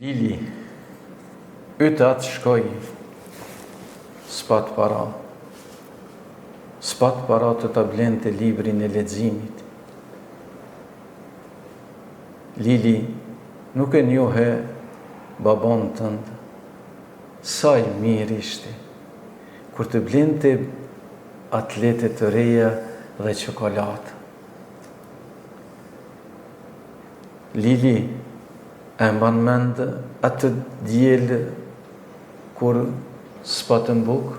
Lili, ytë atë shkoj, s'pat para. S'pat para të ta blente librin e leximit. Lili, nuk e njohe babon tënd, sa i mirë ishte, kur të blente atlete të reja dhe çokoladë. Lili, e mban mend atë diel kur s'patën bukë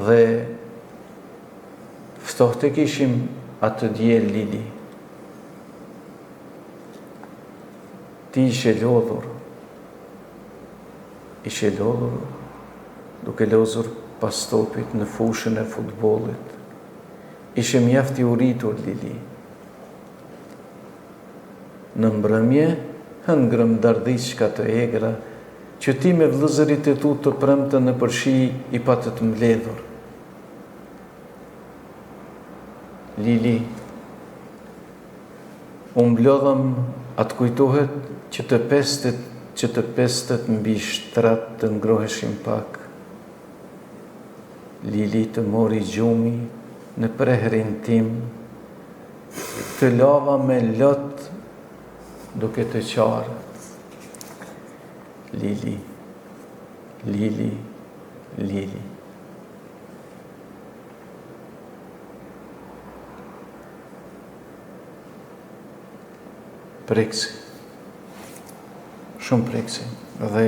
dhe ftohtë kishim atë diel Lili. Ti ishe lodhur duke lozur pas topit në fushën e futbollit. Ishe mjaft i uritur Lili. Në mbrëmje, hëngrëm dardhiqka të egra, që ti me vëllëzërit e tu të premte në përshi i patët mbledhur. Lili, unë mblodhëm atë kujtohet që të pestet mbi shtrat të ngroheshim pak. Lili të mori gjumi në prehrin tim, të lava me lot duke të qarë. Lili, Lili, Lili. Preksi, shumë preksi, dhe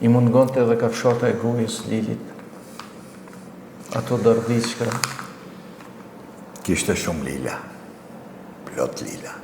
i mungonte edhe kafshata e gojës Lilit. Ato dardhiqka. Kishte shumë lila, plot lila.